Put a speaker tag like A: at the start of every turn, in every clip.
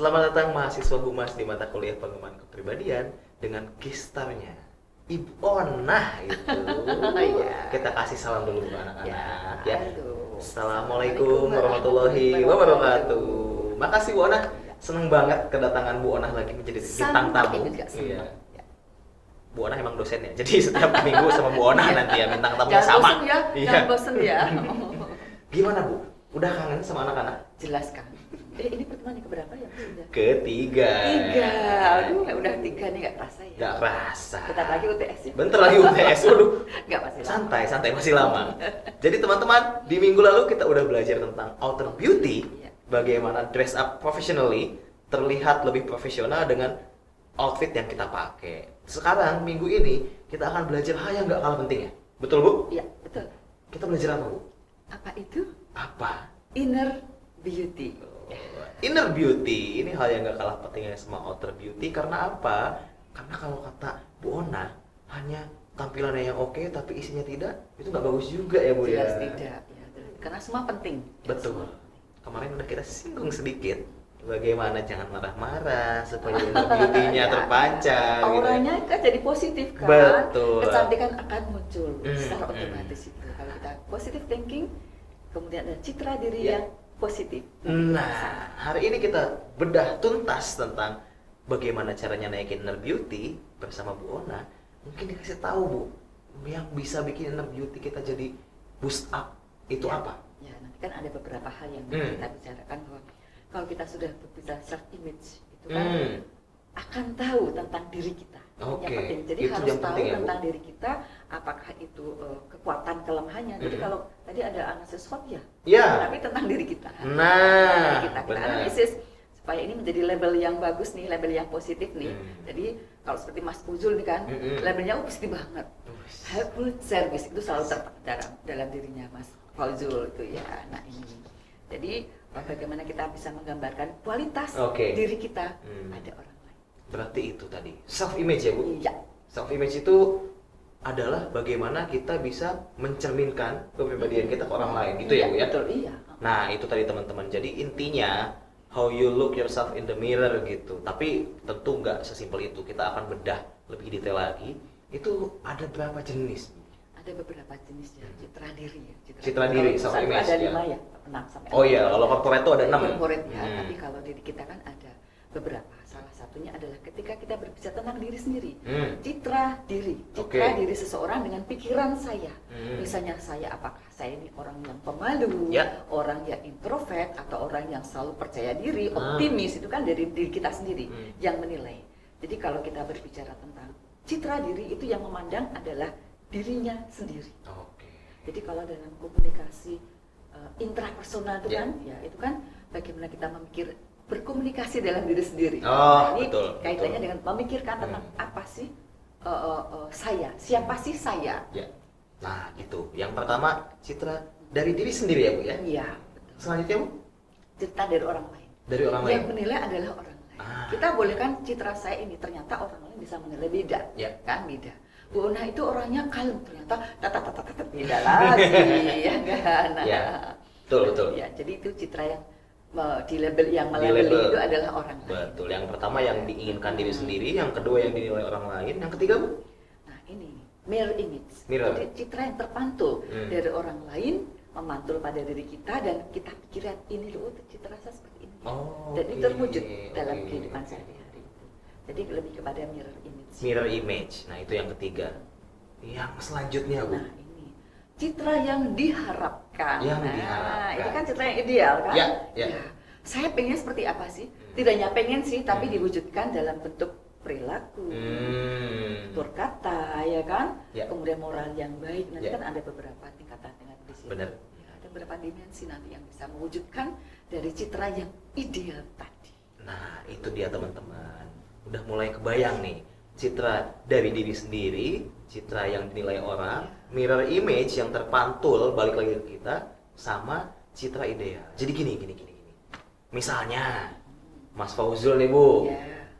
A: Selamat datang mahasiswa Humas di mata kuliah pengembangan kepribadian dengan gestarnya Ibu Onah itu.
B: Iya.
A: Kita kasih salam dulu ke anak-anak ya.
B: Aduh.
A: Assalamualaikum warahmatullahi wabarakatuh. Makasih Bu Onah. Seneng banget kedatangan Bu Onah lagi menjadi bintang tamu. Iya. Bu Onah emang dosen ya. Jadi setiap minggu sama Bu Onah nanti ya bintang tamunya
B: Jangan
A: sama.
B: bosen ya,
A: Iya.
B: jangan bosen ya.
A: Gimana Bu? Udah kangen sama anak-anak?
B: Jelaskan. Ini pertemuan yang keberapa ya?
A: Ketiga.
B: Tiga. Aduh, udah tiga nih nggak terasa ya.
A: Nggak kerasa.
B: Bentar lagi UTS ya.
A: Bentar lagi UTS, waduh.
B: Nggak masih lama.
A: Santai masih lama. Jadi teman-teman, di minggu lalu kita udah belajar tentang outer beauty,
B: Iya.
A: bagaimana dress up professionally, terlihat lebih profesional dengan outfit yang kita pakai. Sekarang minggu ini kita akan belajar hal yang nggak kalah penting ya, betul Bu?
B: Iya, betul.
A: Kita belajar apa Bu?
B: Apa itu?
A: Apa?
B: Inner beauty.
A: Inner beauty, ini hal yang gak kalah pentingnya sama outer beauty. Karena apa? Karena kalau kata Bu Ona, hanya tampilannya yang oke tapi isinya tidak, itu gak bagus juga ya Bu ya?
B: Jelas tidak. Ya, karena semua penting.
A: Betul. Kemarin udah kita singgung sedikit bagaimana jangan marah-marah supaya inner beauty-nya terpancar.
B: Auranya kan jadi positif kan.
A: Betul.
B: Kecantikan akan muncul secara
A: Hmm.
B: otomatis itu. Kalau kita positive thinking, kemudian ada citra diri
A: Ya.
B: yang positif.
A: Nah, hari ini kita bedah tuntas tentang bagaimana caranya naikin inner beauty bersama Bu Ona. Mungkin dikasih tahu Bu, yang bisa bikin inner beauty kita jadi boost up itu
B: Ya.
A: apa?
B: Ya, nanti kan ada beberapa hal yang
A: Hmm.
B: kita bicarakan bahwa kalau kita sudah berbicara self image itu kan akan tahu tentang diri kita.
A: Oke,
B: Yang penting. Jadi
A: itu
B: harus
A: yang
B: tahu
A: penting ya, Bu?
B: tentang diri kita, apakah itu kekuatan kelemahannya. Jadi kalau tadi ada analisis SWOT ya,
A: Ya.
B: tapi tentang diri kita.
A: Nah,
B: Diri kita
A: benar.
B: analisis supaya ini menjadi label yang bagus nih, label yang positif nih.
A: Hmm.
B: Jadi kalau seperti Mas Uzul nih kan, labelnya positif banget. Helpful service itu selalu tertanam dalam dirinya Mas Fauzul itu ya. Nah ini, jadi bagaimana kita bisa menggambarkan kualitas
A: Oke.
B: diri kita
A: Hmm.
B: pada orang lain.
A: Berarti itu tadi self image ya Bu?
B: Iya.
A: Self image itu adalah bagaimana kita bisa mencerminkan kepribadian kita ke orang lain, gitu ya Bu ya?
B: Betul, iya.
A: Nah itu tadi teman-teman, jadi intinya how you look yourself in the mirror gitu. Tapi tentu nggak sesimpel itu, kita akan bedah lebih detail lagi. Itu ada berapa jenis?
B: Ada beberapa jenis ya, citra diri ya.
A: Citra diri,
B: Kalau
A: self
B: satu
A: image,
B: ada
A: ya.
B: 5 ya, 6 sampai
A: Oh iya,
B: 6.
A: kalau corporate itu ada 6.
B: Corporate ya, tapi kalau diri kita kan ada beberapa. Salah satunya adalah ketika kita berbicara tentang diri sendiri. Citra diri diri seseorang dengan pikiran saya. Misalnya saya apakah saya ini orang yang pemalu,
A: Ya.
B: orang yang introvert, atau orang yang selalu percaya diri, optimis, itu kan dari diri kita sendiri yang menilai. Jadi kalau kita berbicara tentang citra diri, itu yang memandang adalah dirinya sendiri.
A: Oke.
B: Jadi kalau dalam komunikasi intrapersonal itu
A: Ya.
B: kan, ya itu kan bagaimana kita berkomunikasi dalam diri sendiri.
A: Oh,
B: Ini
A: betul,
B: kaitannya
A: betul.
B: dengan memikirkan tentang apa sih saya, siapa sih saya?
A: Ya. Nah itu, yang pertama citra dari diri sendiri ya Bu ya?
B: Iya, betul.
A: Selanjutnya Bu?
B: Cerita dari orang lain.
A: Dari orang lain?
B: Yang menilai adalah orang lain. Kita boleh kan citra saya ini, ternyata orang lain bisa menilai beda,
A: Ya.
B: kan beda. Bu Ona itu orangnya kalem, ternyata beda lagi, ya kan? Nah,
A: Ya, betul.
B: Ya, jadi itu citra yang di label yang
A: Di
B: melabeli
A: label.
B: itu adalah orang lain.
A: Betul, yang pertama yang diinginkan diri sendiri, yang kedua yang dinilai orang lain, yang ketiga Bu?
B: Nah ini mirror image.
A: Mirror.
B: Jadi citra yang terpantul dari orang lain memantul pada diri kita dan kita pikiran ini loh citra saya seperti ini.
A: Oh,
B: Dan itu
A: oke,
B: terwujud dalam
A: oke.
B: kehidupan sehari-hari itu. Jadi lebih kepada mirror image.
A: Mirror image, nah itu yang ketiga. Yang selanjutnya Bu?
B: Nah ini citra yang diharapkan.
A: Yang
B: nah,
A: diharapkan.
B: ini kan citra yang ideal kan?
A: Ya.
B: Saya pengen seperti apa sih? Tidak hanya pengen sih, tapi diwujudkan dalam bentuk perilaku, tutur kata, ya kan?
A: Ya.
B: Kemudian moral yang baik. Nanti
A: Ya.
B: kan ada beberapa tingkatan di sini.
A: Benar.
B: Ya, ada beberapa dimensi nanti yang bisa mewujudkan dari citra yang ideal tadi.
A: Nah itu dia teman-teman, udah mulai kebayang nih citra dari diri sendiri, citra yang dinilai orang, mirror image yang terpantul balik lagi ke kita, sama citra ideal. Jadi gini. Misalnya Mas Fauzul nih Bu,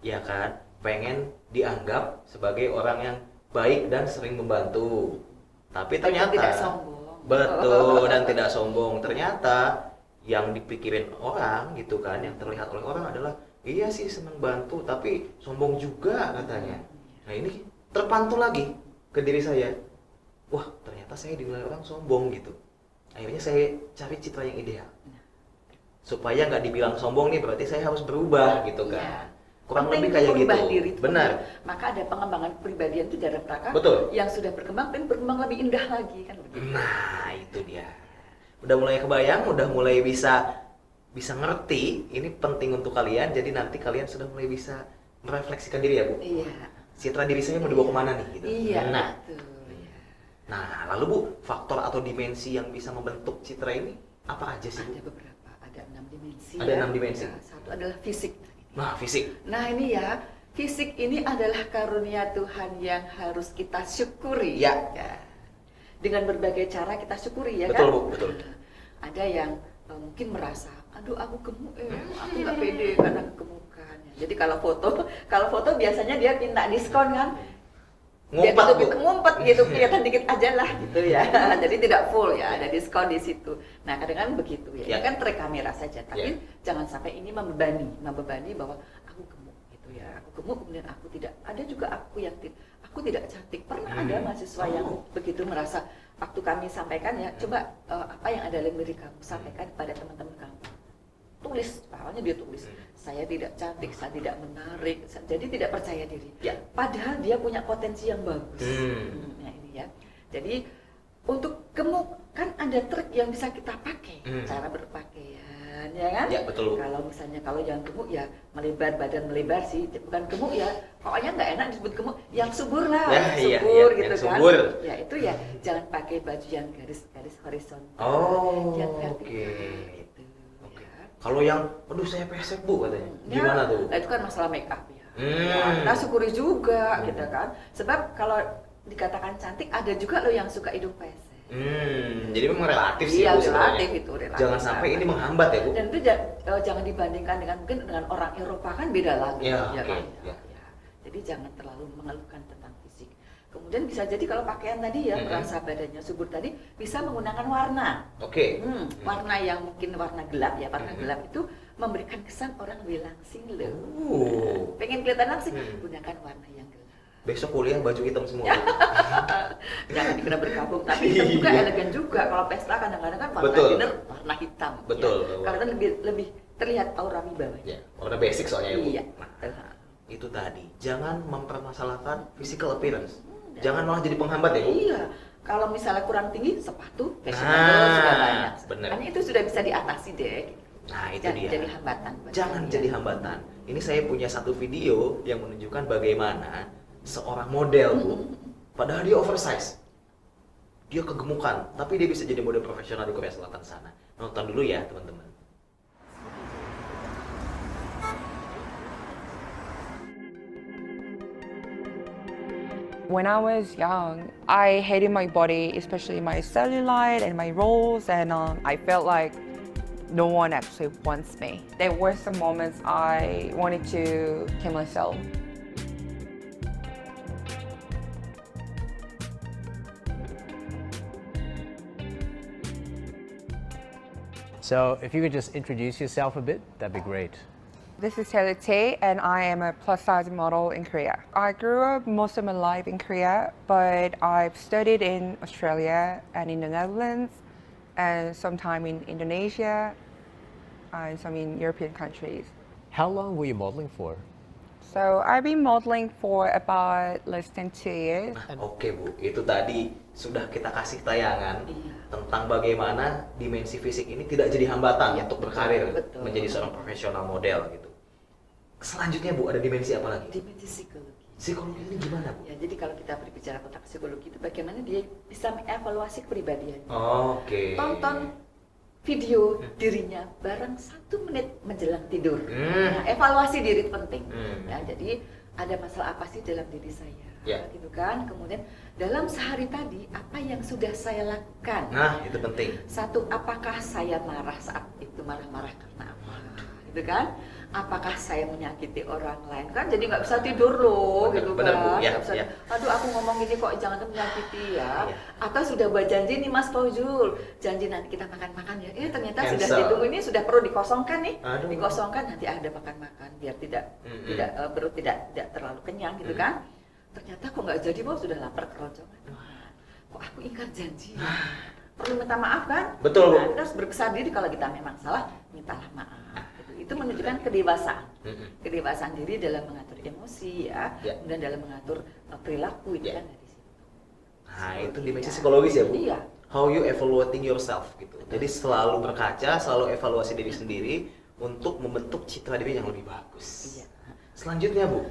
A: ya kan, pengen dianggap sebagai orang yang baik dan sering membantu. Tapi ternyata
B: tidak sombong.
A: Betul, dan tidak sombong. Ternyata yang dipikirin orang gitu kan, yang terlihat oleh orang adalah iya sih senang bantu, tapi sombong juga katanya. Nah ini terpantul lagi ke diri saya. Wah ternyata saya dinilai orang sombong gitu. Akhirnya saya cari citra yang ideal. Supaya nggak dibilang sombong nih, berarti saya harus berubah gitu kan. Kurang
B: Penting
A: lebih kayak gitu.
B: merubah diri itu
A: Benar.
B: penting. Maka ada pengembangan kepribadian itu dalam rangka
A: Betul.
B: yang sudah berkembang dan berkembang lebih indah lagi kan begitu.
A: Nah itu dia. Udah mulai kebayang, udah mulai bisa ngerti. Ini penting untuk kalian. Jadi nanti kalian sudah mulai bisa merefleksikan diri ya Bu.
B: Iya.
A: Citra diri saya mau dibawa kemana nih gitu.
B: Iya.
A: Nah,
B: Betul. Iya.
A: nah lalu Bu, faktor atau dimensi yang bisa membentuk citra ini apa aja sih Bu?
B: Ada beberapa, ada 6 dimensi.
A: Ada
B: ya.
A: 6 dimensi.
B: Ya, satu adalah fisik.
A: Nah fisik.
B: Nah ini ya, fisik ini adalah karunia Tuhan yang harus kita syukuri.
A: Ya.
B: Dengan berbagai cara kita syukuri ya
A: Betul
B: kan.
A: Bu, betul.
B: Ada yang mungkin merasa, aduh aku gemuk, aku nggak pede karena kegemukan. Jadi kalau foto biasanya dia minta diskon kan.
A: Ngumpet Bu.
B: Ngumpet gitu, kelihatan dikit aja lah gitu ya. Jadi tidak full ya, ada diskon di situ. Nah kadang-kadang begitu ya. Ini kan trik kamera saja, tapi jangan sampai ini membebani bahwa aku gemuk gitu ya. Aku gemuk kemudian aku tidak. Ada juga aku yang aku tidak cantik. Pernah ada mahasiswa yang begitu merasa. Waktu kami sampaikan ya, coba apa yang ada dalam diri kamu sampaikan kepada teman-teman kamu. Tulis, awalnya dia tulis, saya tidak cantik, saya tidak menarik, jadi tidak percaya diri.
A: Ya.
B: Padahal dia punya potensi yang bagus. Nah ini ya. Jadi untuk gemuk kan ada trik yang bisa kita pakai, cara berpakaian, ya kan?
A: Ya betul.
B: Kalau misalnya kalau yang gemuk ya melebar badan melebar sih, bukan gemuk ya. Pokoknya nggak enak disebut gemuk, yang subur lah, subur gitu
A: yang
B: kan.
A: Subur.
B: Ya itu ya, jangan pakai baju yang garis-garis horizontal,
A: Oh,
B: yang
A: oke.
B: vertikal.
A: Kalau yang, aduh saya pesek Bu katanya, gimana tuh?
B: Nah itu kan masalah make up ya.
A: Hmm.
B: Kita syukuri juga gitu kan. Sebab kalau dikatakan cantik ada juga loh yang suka hidung pesek.
A: Jadi memang relatif sih
B: Iya,
A: Bu sebenarnya.
B: relatif itu relatif.
A: Jangan sampai ini menghambat ya Bu.
B: Dan itu jangan dibandingkan dengan mungkin dengan orang Eropa kan beda lagi.
A: Ya,
B: ya
A: oke,
B: kan?
A: ya.
B: Ya. Jadi jangan terlalu mengeluhkan tentang fisik. Kemudian bisa jadi kalau pakaian tadi ya merasa badannya subur tadi bisa menggunakan warna.
A: Oke.
B: Warna yang mungkin warna gelap ya, warna gelap itu memberikan kesan orang lebih langsing loh. Pengen kelihatan langsing, gunakan warna yang gelap.
A: Besok kuliah baju hitam semua. Bu.
B: Jangan dikira berkabung, tapi hitam juga elegan juga. Kalau pesta kadang-kadang kan warna
A: Betul.
B: dinner warna hitam.
A: Betul.
B: Ya. Karena lebih terlihat aura wibawanya.
A: Ya, warna basic soalnya ya Bu.
B: Iya.
A: Nah, itu tadi, jangan mempermasalahkan physical appearance. Jangan malah jadi penghambat ya Bu.
B: Iya. Kalau misalnya kurang tinggi, sepatu, fashionable sudah banyak.
A: Bener.
B: Kan itu sudah bisa diatasi deh.
A: Nah itu
B: Jangan
A: dia.
B: jadi hambatan. buat
A: Jangan
B: kalian.
A: jadi hambatan. Ini saya punya satu video yang menunjukkan bagaimana seorang model Bu, padahal dia oversize, dia kegemukan, tapi dia bisa jadi model profesional di Korea Selatan sana. Nonton dulu ya teman-teman.
C: When I was young, I hated my body, especially my cellulite and my rolls, and I felt like no one actually wants me. There were some moments I wanted to kill myself.
D: So if you could just introduce yourself a bit, that'd be great.
C: This is Taylor T, and I am a plus-size model in Korea. I grew up most of my life in Korea, but I've studied in Australia and in the Netherlands, and sometime in Indonesia, and some in European countries.
D: How long were you modeling for?
C: So I've been modeling for about less than 2 years.
A: Oke Bu, itu tadi sudah kita kasih tayangan tentang bagaimana dimensi fisik ini tidak jadi hambatan untuk berkarir
B: betul.
A: menjadi seorang profesional model gitu. Selanjutnya Bu, ada dimensi apa lagi?
B: Dimensi psikologi.
A: Psikologi ini gimana Bu?
B: Ya, jadi kalau kita berbicara tentang psikologi itu bagaimana dia bisa mengevaluasi kepribadian.
A: Oke.
B: Tonton video dirinya bareng 1 menit menjelang tidur.
A: Hmm.
B: Nah, evaluasi diri itu penting.
A: Hmm.
B: Ya, jadi ada masalah apa sih dalam diri saya?
A: Ya.
B: Gitu kan. Kemudian dalam sehari tadi apa yang sudah saya lakukan?
A: Nah, itu penting.
B: 1, apakah saya marah saat itu marah-marah karena apa? Gitu kan? apakah saya menyakiti orang lain, kan jadi nggak bisa tidur loh,
A: Bener,
B: gitu
A: bener, Bu.
B: kan.
A: Ya,
B: Nggak bisa,
A: ya.
B: aduh aku ngomong ini kok jangan menyakiti ya.
A: Ya.
B: Atau sudah buat janji nih Mas Fauzul, janji nanti kita makan-makan ya. Ternyata sudah
A: Cancel.
B: ditunggu, ini sudah perlu dikosongkan nih.
A: Aduh.
B: Dikosongkan nanti ada makan-makan biar perut tidak terlalu kenyang gitu kan. Ternyata kok nggak jadi, bahwa sudah lapar keroncongan. Kok aku ingkar janji ya? Perlu minta maaf kan?
A: Betul, Bu.
B: Nah, kita harus berbesar diri, kalau kita memang salah, mintalah maaf. Itu menunjukkan kedewasaan. Kedewasaan diri dalam mengatur emosi ya,
A: Ya.
B: kemudian dalam mengatur perilaku itu
A: Ya.
B: kan dari situ.
A: Nah, itu dimensi psikologis ya, Bu?
B: Iya.
A: How you evaluating yourself gitu. Jadi selalu berkaca, selalu evaluasi diri sendiri untuk membentuk citra diri yang lebih bagus.
B: Iya.
A: Selanjutnya, Bu.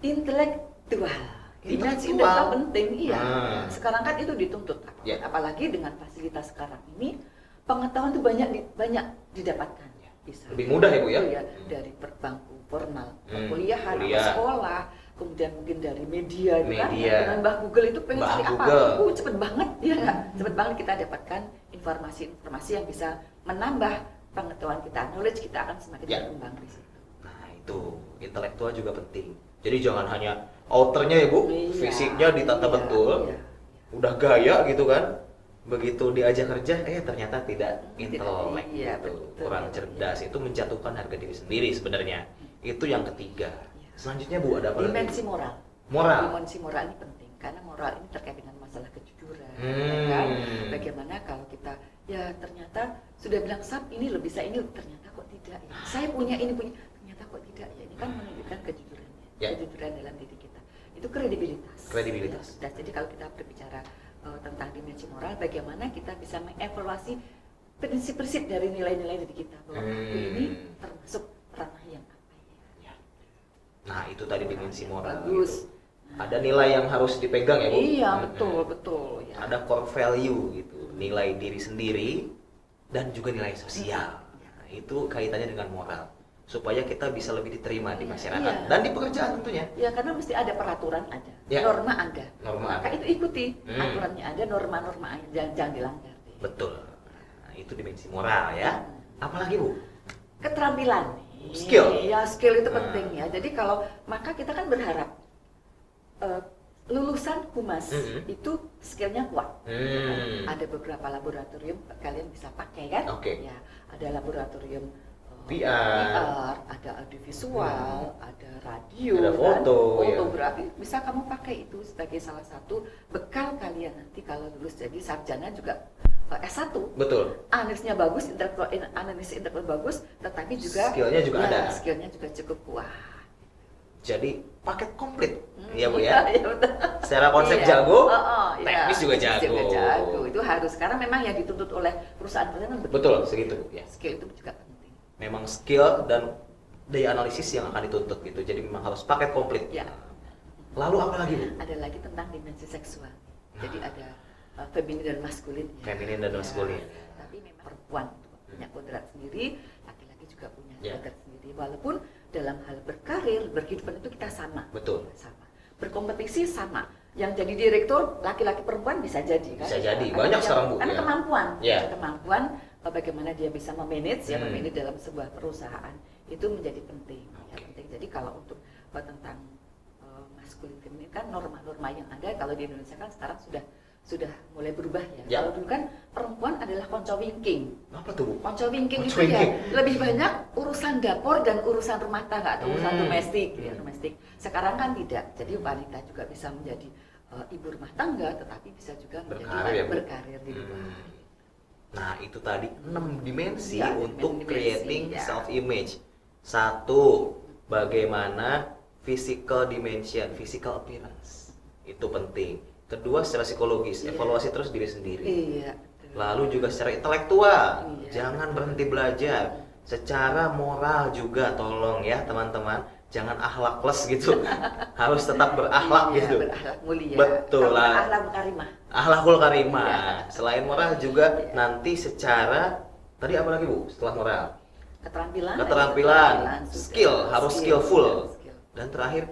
B: Intelektual. Dimensi
A: Intelektual.
B: intelektual penting, iya.
A: Ah.
B: Sekarang kan itu dituntut,
A: Ya.
B: apalagi dengan fasilitas sekarang ini, pengetahuan itu banyak didapatkan. Bisa
A: Lebih mudah ya, Bu, ya?
B: Iya, dari bangku formal, perkuliahan,
A: kuliah.
B: sekolah, kemudian mungkin dari media, itu kan.
A: Media.
B: Dengan Mbah Google itu pengen
A: Mbah
B: cari apa?
A: Google.
B: Cepet banget, ya nggak? Cepet banget kita dapatkan informasi-informasi yang bisa menambah pengetahuan kita, knowledge kita akan semakin
A: Ya.
B: berkembang di situ.
A: Nah, itu intelektual juga penting. Jadi jangan hanya outernya ya, Bu,
B: Iya,
A: fisiknya ditata
B: iya,
A: betul,
B: iya.
A: udah gaya gitu kan. Begitu diajak kerja, ternyata tidak intelek,
B: iya,
A: gitu.
B: betul.
A: Kurang cerdas, itu menjatuhkan harga diri sendiri sebenarnya. Itu yang ketiga. Selanjutnya, Bu, ada apa lagi?
B: Dimensi moral.
A: Moral.
B: Dimensi moral ini penting karena moral ini terkait dengan masalah kejujuran.
A: Hmm.
B: Ya kan? Bagaimana kalau kita ya ternyata sudah bilang sab ini loh bisa ini, ternyata kok tidak ya. Saya punya ini punya, ternyata kok tidak ya. Ini kan menunjukkan kejujurannya.
A: Ya.
B: Kejujuran dalam diri kita. Itu kredibilitas.
A: Kredibilitas.
B: Ya, jadi kalau kita berbicara tentang dimensi moral, bagaimana kita bisa mengevaluasi prinsip-prinsip dari nilai-nilai diri kita bahwa aku ini termasuk ranah yang apa ya.
A: Ya. Nah, itu tadi dimensi moral.
B: Bagus.
A: gitu. Ada nilai yang harus dipegang ya, Bu?
B: Iya,
A: Hmm.
B: betul ya.
A: Ada core value gitu, nilai diri sendiri dan juga nilai sosial. Nah, itu kaitannya dengan moral supaya kita bisa lebih diterima di masyarakat
B: Iya.
A: dan di pekerjaan tentunya.
B: Ya karena mesti ada peraturan ada,
A: Ya.
B: norma ada.
A: Norma
B: Maka
A: ada.
B: itu ikuti, aturannya ada, norma-norma ada, jangan dilanggar.
A: Betul. Nah, itu dimensi moral ya. Apalagi, Bu?
B: Keterampilan.
A: Skill.
B: Ya, skill itu penting ya. Jadi kalau maka kita kan berharap lulusan humas itu skillnya kuat. Ada beberapa laboratorium kalian bisa pakai kan?
A: Oke.
B: Ya, ada laboratorium
A: PR,
B: ada audiovisual, ada radio,
A: ada foto,
B: kan?
A: ya.
B: Fotografi, bisa kamu pakai itu sebagai salah satu bekal kalian nanti kalau lulus jadi sarjana juga S1.
A: Betul.
B: Analisnya bagus, analisis intelektual bagus, tetapi juga
A: Skillnya juga ada.
B: Skillnya juga cukup kuat.
A: Jadi paket komplit, ya Bu ya.
B: Iya, betul.
A: Secara konsep
B: Iya.
A: jago,
B: Iya.
A: teknis juga
B: Teknis
A: jago.
B: juga jago. Itu harus karena memang yang dituntut oleh perusahaan-perusahaan begitu.
A: Betul, segitu Bu ya.
B: Skill itu juga penting.
A: Memang skill dan daya analisis yang akan dituntut gitu. Jadi memang harus paket komplit.
B: Ya.
A: Lalu apa lagi, Bu?
B: Ada lagi tentang dimensi seksual. Jadi ada feminin dan maskulin. Ya.
A: Feminin dan maskulin.
B: Tapi memang perempuan punya kodrat sendiri, laki-laki juga punya
A: Ya.
B: kodrat sendiri. Walaupun dalam hal berkarir, berkehidupan itu kita sama.
A: Betul.
B: Sama. Berkompetisi sama. Yang jadi direktur laki-laki perempuan bisa jadi kan?
A: Bisa jadi.
B: Karena
A: Banyak
B: dia-
A: sekarang, Bu,
B: Karena
A: ya.
B: kemampuan.
A: Ya.
B: Kemampuan bagaimana dia bisa memanage ya,
A: Hmm.
B: memanage dalam sebuah perusahaan itu menjadi penting. Ya,
A: Oke.
B: penting. Jadi kalau untuk tentang maskulin feminin kan norma-norma yang ada kalau di Indonesia kan sekarang sudah mulai berubah ya.
A: Ya.
B: Kalau dulu kan perempuan adalah konco wingking.
A: Apa tuh, Bu?
B: Konco wingking
A: Konco
B: itu ya
A: wingking.
B: lebih banyak urusan dapur dan urusan rumah tangga atau urusan domestik ya,
A: Hmm.
B: domestik. Sekarang kan tidak. Jadi wanita juga bisa menjadi ibu rumah tangga tetapi bisa juga
A: Berkarir ya, Bu?
B: berkarir di luar.
A: Nah, itu tadi 6 dimensi
B: Ya,
A: untuk
B: 6 dimensi,
A: creating
B: ya.
A: self image. Satu, bagaimana physical dimension, physical appearance. Itu penting. Kedua, secara psikologis,
B: Iya.
A: evaluasi terus diri sendiri.
B: Iya. betul.
A: Lalu juga secara intelektual,
B: Iya.
A: jangan berhenti belajar. Secara moral juga tolong ya teman-teman, jangan akhlakless gitu. Harus tetap berakhlak
B: Iya,
A: gitu.
B: berakhlak mulia.
A: Betul
B: Kalau
A: lah.
B: Akhlak karimah.
A: Akhlakul karimah.
B: Iya.
A: Selain moral juga
B: Iya.
A: nanti secara tadi apa lagi Bu setelah moral?
B: Keterampilan,
A: Skill, harus skillful.
B: skill.
A: Dan terakhir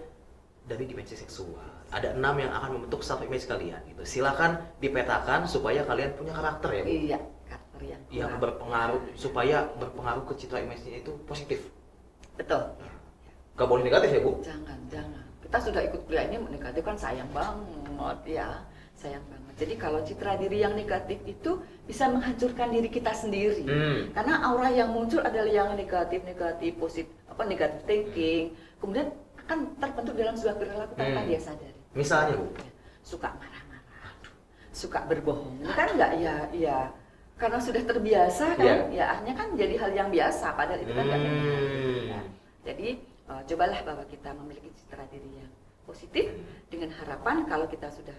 A: dari dimensi seksual. Ada 6 yang akan membentuk self image kalian gitu. Silakan dipetakan supaya kalian punya karakter ya Bu.
B: Iya, karakter yang
A: Yang
B: kuat.
A: berpengaruh supaya berpengaruh ke citra image-nya itu positif.
B: Betul.
A: Gak boleh negatif ya Bu?
B: Jangan. Kita sudah ikut kuliah ini negatif kan sayang banget ya, sayang banget. Jadi kalau citra diri yang negatif itu bisa menghancurkan diri kita sendiri. Karena aura yang muncul adalah yang negatif, positif, negatif thinking. Kemudian akan terbentuk dalam sebuah perilaku tanpa dia sadari.
A: Misalnya Bu?
B: Suka marah-marah, suka berbohong. Ini kan enggak ya karena sudah terbiasa kan, ya akhirnya kan jadi hal yang biasa. Padahal itu kan enggak ya. Jadi cobalah bahwa kita memiliki citra diri yang positif dengan harapan kalau kita sudah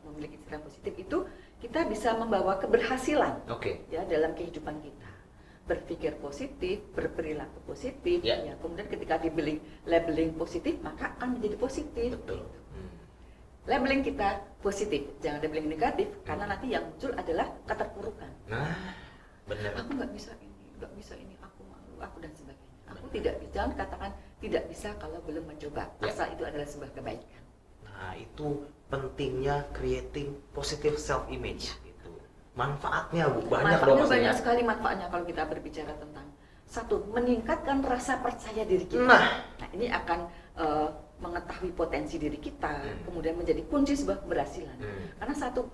B: memiliki citra positif itu kita bisa membawa keberhasilan ya dalam kehidupan kita. Berpikir positif, berperilaku positif, ya kemudian ketika dibeli labeling positif maka akan menjadi positif.
A: Betul.
B: Labeling kita positif, jangan labeling negatif karena nanti yang muncul adalah keterpurukan.
A: Nah, benar.
B: Aku nggak bisa ini, aku malu, aku dan sebagainya. Aku tidak bisa, jangan katakan tidak bisa kalau belum mencoba. Asal itu adalah sebuah kebaikan.
A: Nah, itu pentingnya creating positive self image itu. Manfaatnya Bu, banyak dong.
B: Banyak sekali manfaatnya kalau kita berbicara tentang satu, meningkatkan rasa percaya diri kita.
A: Nah
B: ini akan mengetahui potensi diri kita, kemudian menjadi kunci sebuah keberhasilan. Karena satu,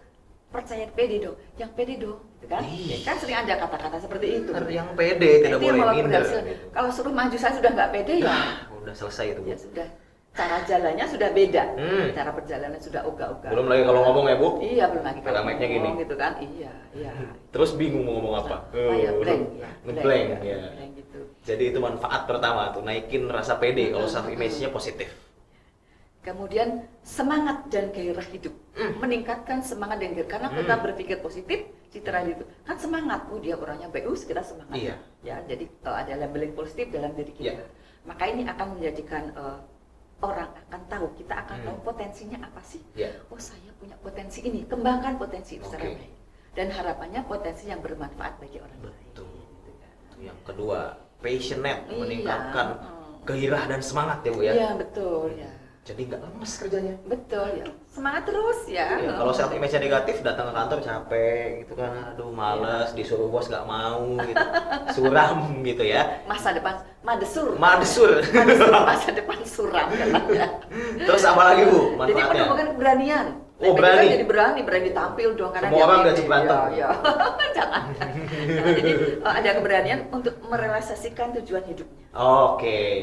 B: percaya pede dong, yang pede dong, gitu kan? Kan sering ada kata-kata seperti itu.
A: Yang pede tidak boleh minder.
B: Gitu. Kalau suruh maju saya sudah nggak pede ya.
A: Udah selesai itu Bu.
B: Ya sudah. Cara jalannya sudah beda, cara perjalanan sudah ogah-ogah.
A: Belum lagi kalau ngomong ya Bu?
B: Iya, belum lagi
A: kalau mic-nya gini
B: gitu kan? Iya.
A: Terus bingung mau ngomong apa? Ngeblank ya.
B: Gitu.
A: Jadi itu manfaat pertama tuh, naikin rasa pede kalau self image-nya positif.
B: Kemudian semangat dan gairah hidup, meningkatkan semangat dan gairah karena kita berpikir positif, citra itu kan semangat, dia orangnya bagus, kita semangat.
A: Iya.
B: Ya, jadi ada labeling positif dalam diri kita. Maka ini akan menjadikan orang akan tahu, kita akan tahu potensinya apa sih. Oh, saya punya potensi ini, kembangkan potensi itu secara baik. Dan harapannya potensi yang bermanfaat bagi orang lain.
A: Betul. Yang kedua, passionate, meningkatkan gairah dan semangat ya Bu ya.
B: Iya, betul ya.
A: Jadi nggak lemes kerjanya.
B: Betul ya. Semangat terus ya.
A: Kalau self image negatif, datang ke kantor capek gitu kan, aduh males, disuruh bos nggak mau gitu, suram gitu ya.
B: Masa depan madesur. Masa depan suram katanya.
A: Terus apa lagi Bu manfaatnya?
B: Jadi menumbuhkan keberanian.
A: Berani.
B: Jadi berani tampil dong karena
A: semua orang udah berantem.
B: Ya. Jangan. Jadi ada keberanian untuk merealisasikan tujuan hidupnya.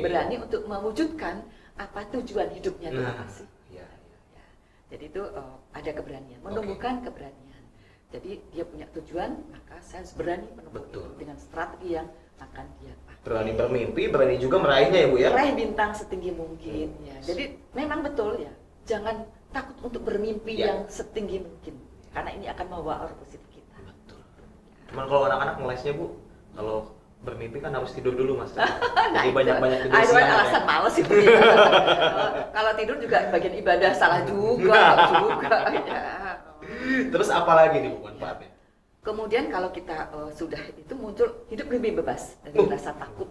B: Berani untuk mewujudkan apa tujuan hidupnya itu apa sih? Ya. Jadi itu ada keberanian, menumbuhkan keberanian. Jadi dia punya tujuan, maka saya harus berani menemukan dengan strategi yang akan dia pakai.
A: Berani bermimpi, berani juga meraihnya ya Bu ya.
B: Meraih bintang setinggi mungkin ya. Jadi memang betul ya, jangan takut untuk bermimpi yang setinggi mungkin, karena ini akan membawa aura positif kita.
A: Betul. Cuman kalau anak-anak ngelesnya Bu, kalau bermimpi kan harus tidur dulu Mas. Jadi banyak-banyak tidur siang.
B: Itu alasan males itu. Kalau tidur juga bagian ibadah, salah juga. Ya.
A: Terus apa lagi nih Bu manfaatnya?
B: Kemudian kalau kita sudah itu muncul hidup lebih bebas dari rasa takut.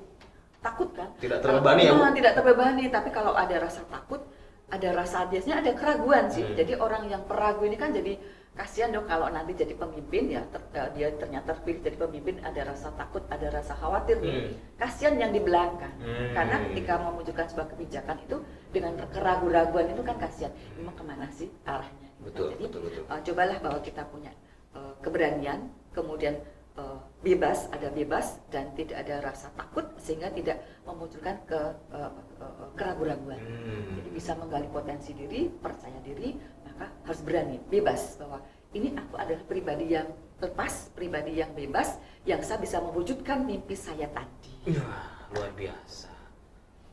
B: Takut kan?
A: Tidak terbebani ya Bu?
B: Tidak terbebani, tapi kalau ada rasa takut, ada rasa biasanya ada keraguan sih. Jadi orang yang peragu ini kan jadi kasihan dong kalau nanti jadi pemimpin ya, dia ternyata terpilih jadi pemimpin, ada rasa takut, ada rasa khawatir. Kasihan yang di belakang. Karena ketika memunculkan sebuah kebijakan itu dengan keraguan-raguan itu kan kasihan. Memang kemana sih arahnya?
A: Betul,
B: jadi
A: betul.
B: Cobalah bahwa kita punya keberanian, kemudian ada bebas dan tidak ada rasa takut sehingga tidak memunculkan keraguan-raguan. Jadi bisa menggali potensi diri, percaya diri, maka harus berani, bebas bahwa ini aku adalah pribadi yang lepas, pribadi yang bebas, yang saya bisa mewujudkan mimpi saya tadi.
A: Luar biasa.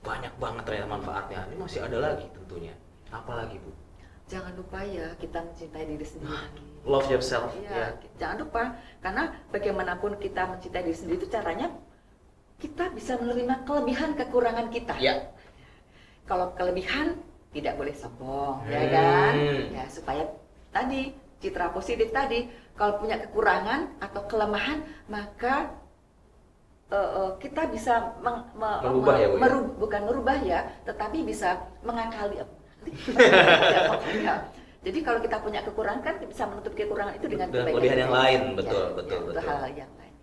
A: Banyak banget ternyata manfaatnya. Ini masih ada lagi tentunya. Apa lagi Bu?
B: Jangan lupa ya, kita mencintai diri sendiri.
A: Love yourself.
B: Ya. Jangan lupa, karena bagaimanapun kita mencintai diri sendiri itu caranya kita bisa menerima kelebihan kekurangan kita.
A: Ya.
B: Kalau kelebihan tidak boleh sombong, ya kan? Ya, supaya tadi citra positif tadi, kalau punya kekurangan atau kelemahan, maka kita bisa bukan merubah ya, tetapi bisa mengakali. Jadi kalau kita punya kekurangan kan bisa menutup kekurangan itu dengan
A: kelebihan yang lain, betul.
B: Itu hal yang lain.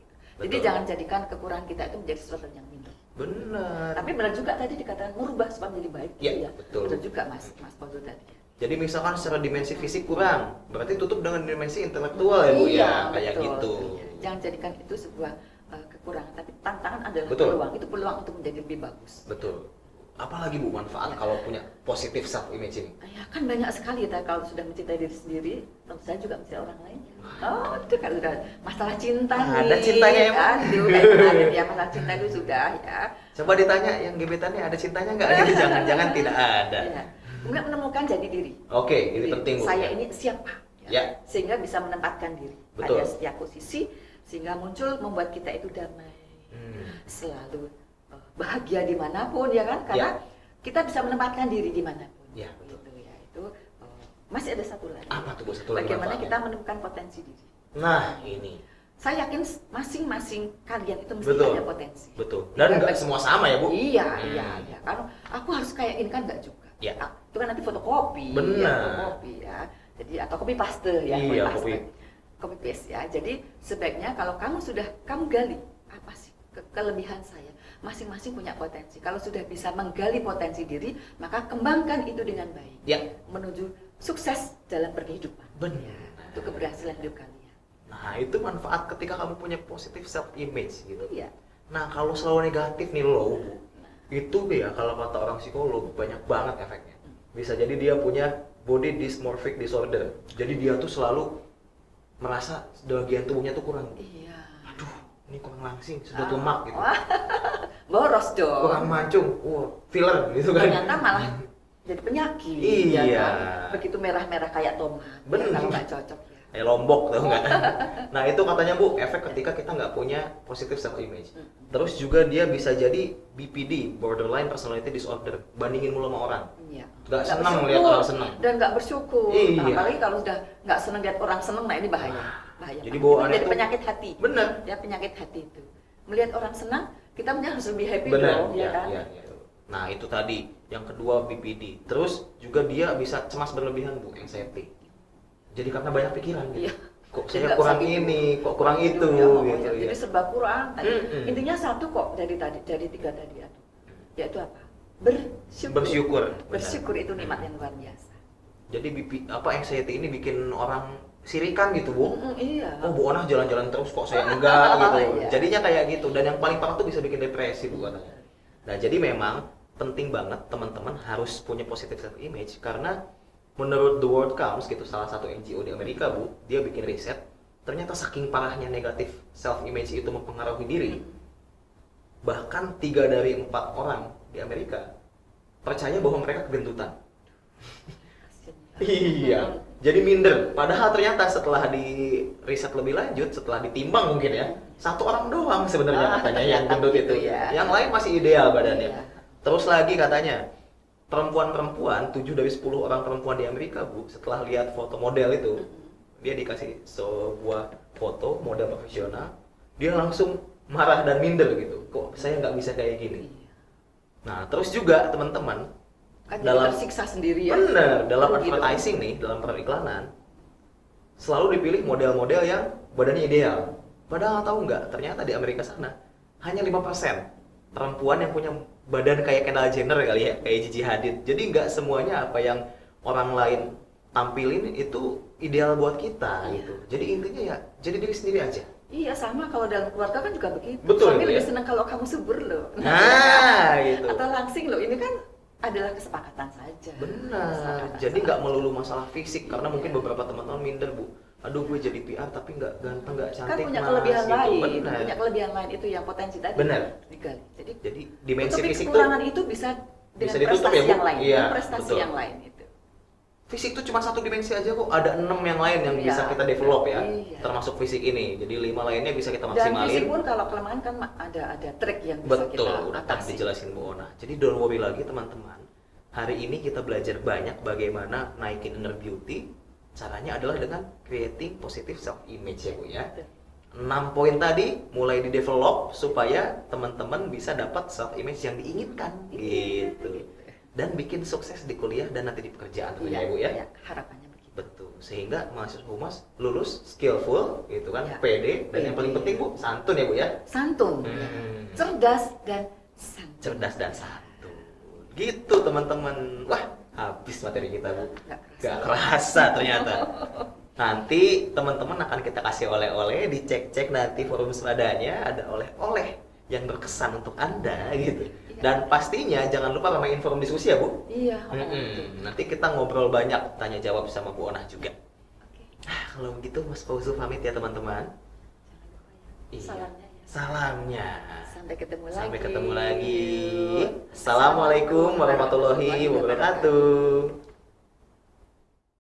B: Jadi jangan jadikan kekurangan kita itu menjadi sesuatu yang minder.
A: Benar.
B: Tapi benar juga tadi dikatakan merubah supaya menjadi baik.
A: Iya,
B: gitu ya.
A: betul.
B: Benar juga Mas Paudo tadi.
A: Jadi misalkan secara dimensi fisik kurang, berarti tutup dengan dimensi intelektual ya Bu ya, kayak
B: betul.
A: gitu.
B: Jangan jadikan itu sebuah kekurangan, tapi tantangan adalah
A: Betul.
B: peluang. Itu peluang untuk menjadi lebih bagus.
A: Betul. Apalagi Bu manfaat
B: Ya.
A: kalau punya positif self image ini?
B: Ya kan banyak sekali ya kalau sudah mencintai diri sendiri, tentu saja juga mencintai orang lain. Oh, itu kan sudah masalah cinta nih.
A: Ada cintanya ya, Bu?
B: Aduh, ada ya masalah cinta itu sudah ya.
A: Coba ditanya yang gebetannya ada cintanya nggak? Gitu, jangan-jangan tidak ada.
B: Ya. Kemudian menemukan jati diri.
A: Oke, ini
B: Jadi,
A: penting Bu.
B: saya ini siapa?
A: Ya.
B: Sehingga bisa menempatkan diri
A: Betul.
B: pada setiap posisi, sehingga muncul membuat kita itu damai, selalu bahagia dimanapun ya kan? Karena
A: Ya.
B: kita bisa menempatkan diri dimanapun.
A: Ya, betul.
B: Gitu ya. Itu masih ada satu lagi.
A: Apa tuh Bu satu lagi
B: Bagaimana
A: manfaatnya?
B: kita menemukan potensi diri.
A: Nah, ini.
B: Saya yakin masing-masing kalian itu mesti
A: Betul.
B: ada potensi.
A: Betul. Dan nggak
B: Iya,
A: semua sama ya Bu?
B: Iya,
A: Hmm.
B: iya. Karena aku harus kayak ini kan nggak juga.
A: Ya.
B: Itu kan nanti fotokopi.
A: Benar.
B: Ya, fotokopi ya. Jadi atau copy paste ya.
A: Iya,
B: Copy paste ya. Jadi sebaiknya kalau kamu gali apa sih kelebihan saya. Masing-masing punya potensi. Kalau sudah bisa menggali potensi diri, maka kembangkan itu dengan baik.
A: Ya.
B: Menuju sukses dalam berkehidupan.
A: Benar.
B: Ya, untuk keberhasilan hidup kalian.
A: Nah, itu manfaat ketika kamu punya positif self image gitu.
B: Iya.
A: Nah, kalau selalu negatif nih low, Bu, itu ya kalau kata orang psikolog banyak banget efeknya. Bisa jadi dia punya body dysmorphic disorder. Jadi dia tuh selalu merasa bagian tubuhnya tuh kurang.
B: Iya.
A: Aduh, ini kurang langsing, sedot lemak gitu.
B: Boros dong.
A: Kurang mancung, filler gitu kan.
B: Ternyata malah jadi penyakit.
A: Iya.
B: Ya kan? Begitu merah-merah kayak tomat.
A: Bener.
B: Ya, kalau nggak cocok ya.
A: Kayak lombok tau nggak? Nah itu katanya Bu, efek ketika kita nggak punya positive self image. Terus juga dia bisa jadi BPD, borderline personality disorder, bandingin mulu sama orang.
B: Iya.
A: Nggak senang
B: bersyukur,
A: lihat orang senang.
B: dan nggak bersyukur.
A: Iya.
B: Nah, apalagi kalau sudah nggak senang lihat orang senang, nah ini bahaya. Bahaya.
A: Jadi
B: banget.
A: bawaannya
B: Itu jadi
A: tuh-
B: penyakit hati.
A: Bener.
B: Ya penyakit hati itu. Melihat orang senang, kita punya harus lebih happy
A: Benar,
B: dong, ya kan?
A: ya. Nah itu tadi, yang kedua BPD. Terus juga dia bisa cemas berlebihan Bu, anxiety. Jadi karena banyak pikiran gitu.
B: Iya.
A: Kok
B: Jadi
A: saya
B: nggak
A: kurang
B: bisa gitu.
A: ini, kok kurang itu
B: Ya,
A: gitu
B: Jadi
A: ya.
B: serba kurang. Tadi.
A: Mm-mm.
B: Intinya satu kok dari tiga tadi itu. Yaitu apa? Bersyukur.
A: Bersyukur, benar.
B: Bersyukur itu nikmat yang luar biasa.
A: Jadi anxiety ini bikin orang sirikan gitu Bu.
B: Iya.
A: Oh Bu Onah jalan-jalan terus kok saya enggak gitu.
B: Iya.
A: Jadinya kayak gitu. Dan yang paling parah tuh bisa bikin depresi Bu katanya. Nah jadi memang penting banget teman-teman harus punya positive self image karena menurut The World Counts gitu salah satu NGO di Amerika Bu, dia bikin riset ternyata saking parahnya negatif self image itu mempengaruhi diri, bahkan 3 dari 4 orang di Amerika percaya bahwa mereka kegendutan. Iya, jadi minder. Padahal ternyata setelah di riset lebih lanjut, setelah ditimbang mungkin ya, 1 orang doang sebenarnya katanya yang gendut itu.
B: ya.
A: Yang lain masih ideal badannya.
B: Iya.
A: Terus lagi katanya, perempuan-perempuan, 7 dari 10 orang perempuan di Amerika Bu, setelah lihat foto model itu, dia dikasih sebuah foto model profesional, dia langsung marah dan minder gitu. Kok saya nggak bisa kayak gini?
B: Iya.
A: Nah, terus juga teman-teman,
B: Kan
A: dalam-
B: jadi tersiksa sendiri ya.
A: bener, dalam
B: Gitu.
A: advertising nih, dalam periklanan, selalu dipilih model-model yang badannya ideal. Padahal tahu nggak, ternyata di Amerika sana hanya 5% perempuan yang punya badan kayak Kendall Jenner kali ya, kayak Gigi Hadid. Jadi nggak semuanya apa yang orang lain tampilin itu ideal buat kita
B: Iya.
A: gitu. Jadi intinya ya, jadi diri sendiri aja.
B: Iya sama kalau dalam keluarga kan juga begitu.
A: Betul,
B: Suami
A: Bu,
B: lebih
A: ya.
B: senang kalau kamu subur loh.
A: Nah, gitu.
B: Atau langsing loh. Ini kan adalah kesepakatan saja.
A: Benar.
B: Kesepakatan
A: Jadi nggak
B: saja.
A: melulu masalah fisik karena
B: Iya.
A: mungkin beberapa teman-teman minder Bu. Aduh gue jadi PR tapi nggak ganteng nggak
B: Kan
A: cantik
B: punya
A: Mas,
B: kelebihan
A: gitu.
B: lain.
A: Benar.
B: Punya kelebihan lain itu yang potensi tadi.
A: Benar.
B: Digali. Jadi
A: Jadi dimensi
B: tutupi
A: fisik tuh
B: kekurangan itu bisa dengan
A: ditutup
B: prestasi
A: ya, Bu?
B: yang lain.
A: Iya,
B: dengan prestasi
A: betul.
B: yang lain itu.
A: fisik tuh cuma 1 dimensi aja kok. Ada 6 yang lain yang
B: Iya.
A: bisa kita develop ya.
B: Iya.
A: Termasuk fisik ini. Jadi 5 lainnya bisa kita
B: Dan fisik
A: maksimalin.
B: pun kalau kelemahan kan ada trik yang bisa
A: Betul,
B: kita
A: udah tadi
B: atasi.
A: dijelasin Bu Ona. Jadi don't worry lagi teman-teman. Hari ini kita belajar banyak bagaimana naikin inner beauty. Caranya adalah dengan creating positive self image ya Bu ya.
B: Betul.
A: 6 poin tadi mulai di develop supaya teman-teman bisa dapat self image yang diinginkan gitu. Dan bikin sukses di kuliah dan nanti di pekerjaan tentunya ya Bu ya.
B: Iya, harapannya begitu.
A: Betul. Sehingga mahasiswa humas lulus skillful gitu kan,
B: Ya.
A: pede dan yang paling
B: Pede.
A: penting Bu, santun ya Bu ya.
B: Santun,
A: Hmm.
B: cerdas dan Santun.
A: cerdas dan santun. Gitu teman-teman. Wah, habis materi kita, Bu. Gak kerasa ternyata. Nanti teman-teman akan kita kasih oleh-oleh, dicek-cek nanti forum swadanya ada oleh-oleh yang berkesan untuk Anda gitu. Dan pastinya jangan lupa ramaiin forum diskusi ya, Bu.
B: Iya.
A: Nanti kita ngobrol banyak, tanya jawab sama Bu Onah juga.
B: Oke.
A: Kalau begitu Mas Fauzu pamit ya teman-teman. Iya.
B: Salamnya ya.
A: Salamnya.
B: Sampai ketemu lagi.
A: Sampai ketemu lagi. Assalamualaikum warahmatullahi wabarakatuh.